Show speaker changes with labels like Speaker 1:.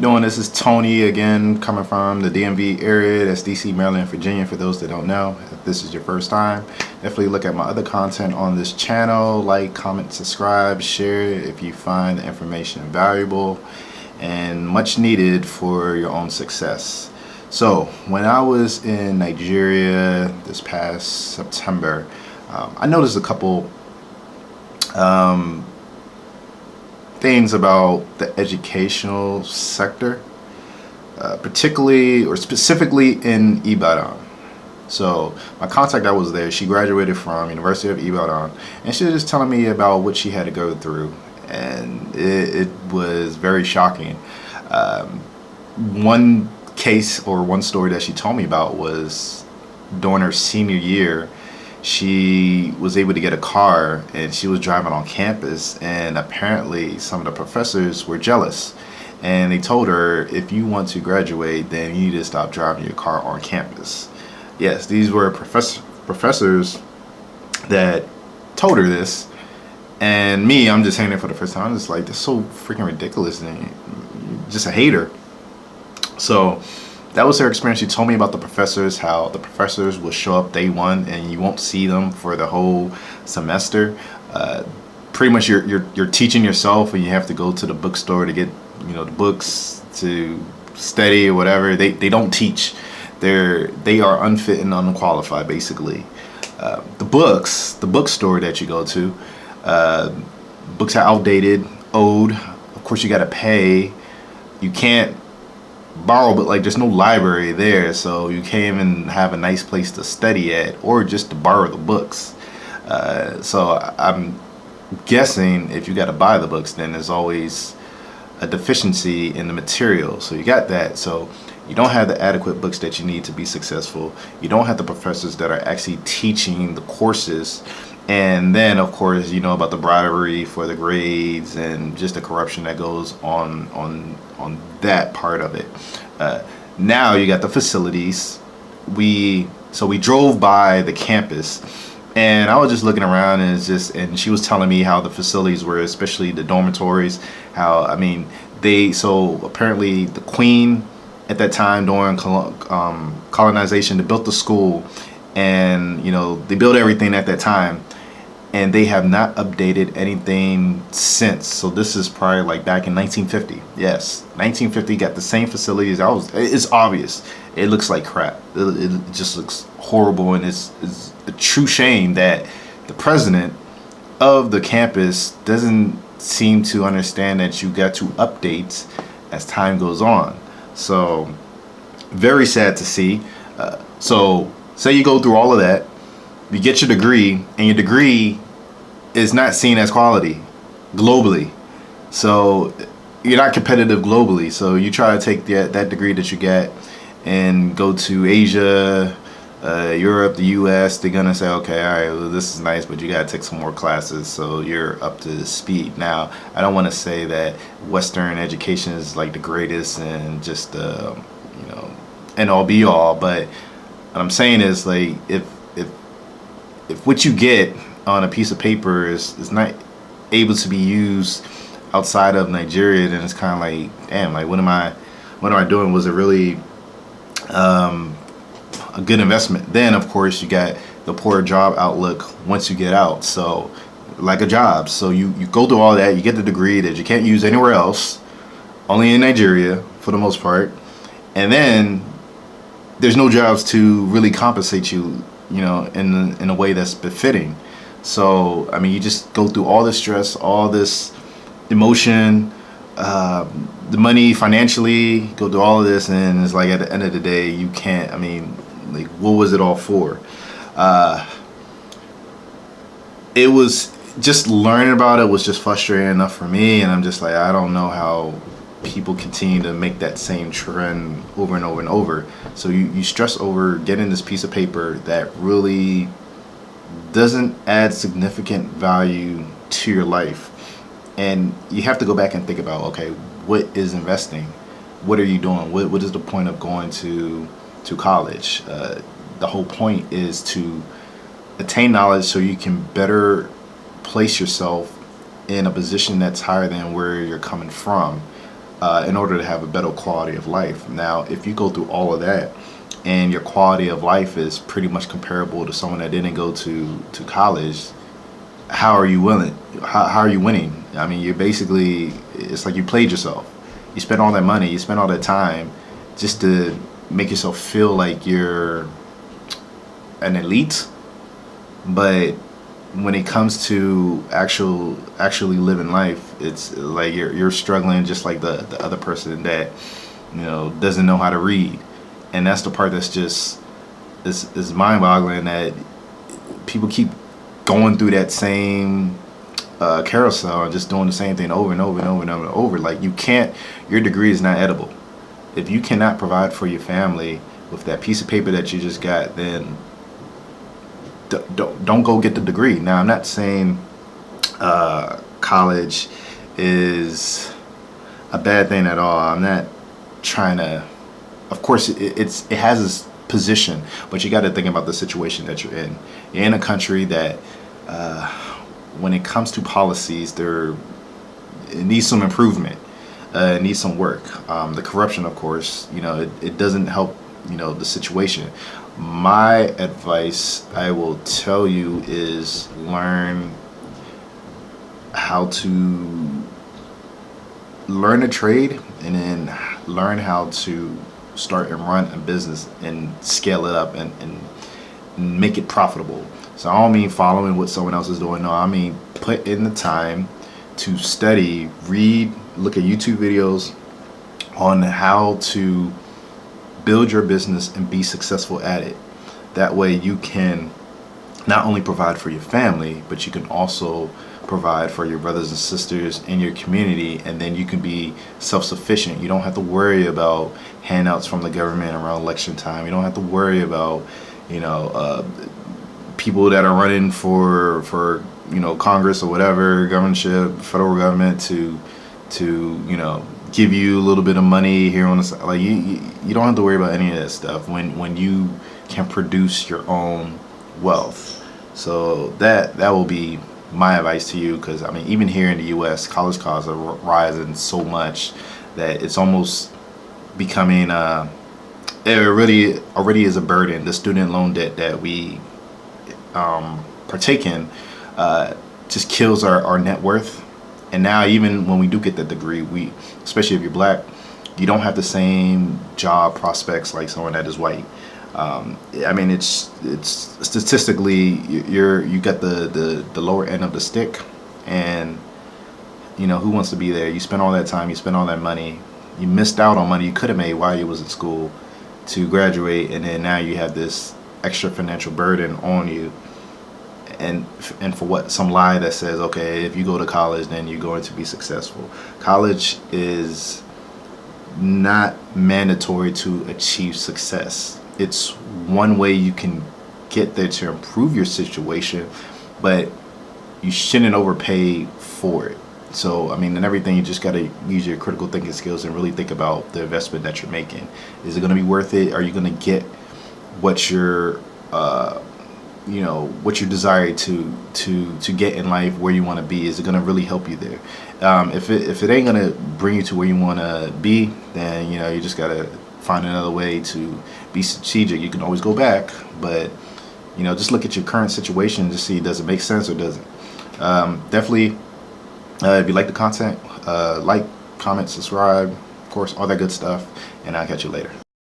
Speaker 1: you doing? This is Tony again, coming from the DMV area. That's DC, Maryland, Virginia. For those that don't know, if this is your first time, definitely look at my other content on this channel. Like, comment, subscribe, share if you find the information valuable and much needed for your own success. So when I was in Nigeria this past September, I noticed a couple things about the educational sector, particularly or specifically in Ibadan. So my contact that was there, she graduated from University of Ibadan, and she was just telling me about what she had to go through, and it was very shocking. One case or one story that she told me about was during her senior year, she was able to get a car and she was driving on campus, and apparently some of the professors were jealous, and they told her, if you want to graduate, then you need to stop driving your car on campus. Yes, these were professors that told her this, and me, I'm just saying it for the first time. I'm just like, this is so freaking ridiculous, and you're just a hater. So that was her experience. She told me about the professors, how the professors will show up day one and you won't see them for the whole semester. Pretty much you're teaching yourself, and you have to go to the bookstore to get the books to study or whatever. They don't teach. They are unfit and unqualified, basically. The bookstore that you go to, books are outdated, old. Of course, you got to pay. You can't borrow, but like there's no library there, so you can't even have a nice place to study at or just to borrow the books. So I'm guessing if you got to buy the books, then there's always a deficiency in the material. So you got that. So you don't have the adequate books that you need to be successful. You don't have the professors that are actually teaching the courses. And then, of course, you know about the bribery for the grades and just the corruption that goes on that part of it. Now you got the facilities. We drove by the campus, and I was just looking around, and she was telling me how the facilities were, especially the dormitories. How, I mean, so apparently the Queen at that time during colonization, they built the school, and they built everything at that time. And they have not updated anything since. So this is probably like back in 1950. Yes, 1950, got the same facilities. It's obvious. It looks like crap. It just looks horrible, and it's a true shame that the president of the campus doesn't seem to understand that you got to update as time goes on. So very sad to see. So say you go through all of that, you get your degree, and your degree is not seen as quality globally. So you're not competitive globally. So you try to take that degree that you get and go to Asia, Europe, the US, they're gonna say, okay, all right, well, this is nice, but you gotta take some more classes so you're up to speed. Now, I don't want to say that Western education is like the greatest and just end all be all, but what I'm saying is, like, if what you get on a piece of paper is not able to be used outside of Nigeria, then it's kind of like, damn, like what am I doing? Was it really a good investment? Then of course you got the poor job outlook once you get out. So like a job, so you go through all that, you get the degree that you can't use anywhere else, only in Nigeria for the most part, and then there's no jobs to really compensate you, in a way that's befitting. So I mean, you just go through all this stress, all this emotion, the money financially, go through all of this, and it's like at the end of the day, you can't. I mean, like, what was it all for? It was just learning about it was just frustrating enough for me, and I'm just like, I don't know how people continue to make that same trend over and over and over. So you stress over getting this piece of paper that really doesn't add significant value to your life, and you have to go back and think about, okay, what is investing? What are you doing? What is the point of going to college? The whole point is to attain knowledge so you can better place yourself in a position that's higher than where you're coming from. in order to have a better quality of life. Now, if you go through all of that and your quality of life is pretty much comparable to someone that didn't go to college, how are you winning? How are you winning? I mean, you're basically, it's like you played yourself. You spent all that money, you spent all that time just to make yourself feel like you're an elite, but when it comes to actually living life, it's like you're struggling just like the other person that doesn't know how to read. And that's the part that's just is mind-boggling, that people keep going through that same carousel and just doing the same thing over and over and over and over and over. Like, you can't, your degree is not edible. If you cannot provide for your family with that piece of paper that you just got, then don't go get the degree. Now, I'm not saying college is a bad thing at all. I'm not trying to, of course it has its position, but you got to think about the situation that you're in. You're in a country that when it comes to policies, it needs some improvement. It needs some work. The corruption, of course, it doesn't help the situation. My advice, I will tell you, is learn a trade, and then learn how to start and run a business and scale it up and make it profitable. So I don't mean following what someone else is doing. No, I mean put in the time to study, read, look at YouTube videos on how to build your business and be successful at it. That way you can not only provide for your family, but you can also provide for your brothers and sisters in your community, and then you can be self-sufficient. You don't have to worry about handouts from the government around election time. You don't have to worry about people that are running for Congress or whatever, governorship, federal government to give you a little bit of money here on the side. Like, you don't have to worry about any of that stuff when you can produce your own wealth. So that will be my advice to you, because I mean, even here in the U.S., college costs are rising so much that it's almost becoming it really already is a burden. The student loan debt that we partake in just kills our net worth. And now, even when we do get that degree, especially if you're black, you don't have the same job prospects like someone that is white. I mean, it's statistically, you got the lower end of the stick, and who wants to be there? You spend all that time, you spend all that money, you missed out on money you could have made while you was in school to graduate, and then now you have this extra financial burden on you. And for what? Some lie that says, okay, if you go to college, then you're going to be successful. College is not mandatory to achieve success. It's one way you can get there to improve your situation, but you shouldn't overpay for it. So, I mean, in everything, you just got to use your critical thinking skills and really think about the investment that you're making. Is it going to be worth it? Are you going to get what you're what you desire to get in life, where you want to be? Is it going to really help you there? If it ain't going to bring you to where you want to be, then you just got to find another way to be strategic. You can always go back, but just look at your current situation to see, does it make sense or doesn't. Definitely, if you like the content, like, comment, subscribe, of course, all that good stuff, and I'll catch you later.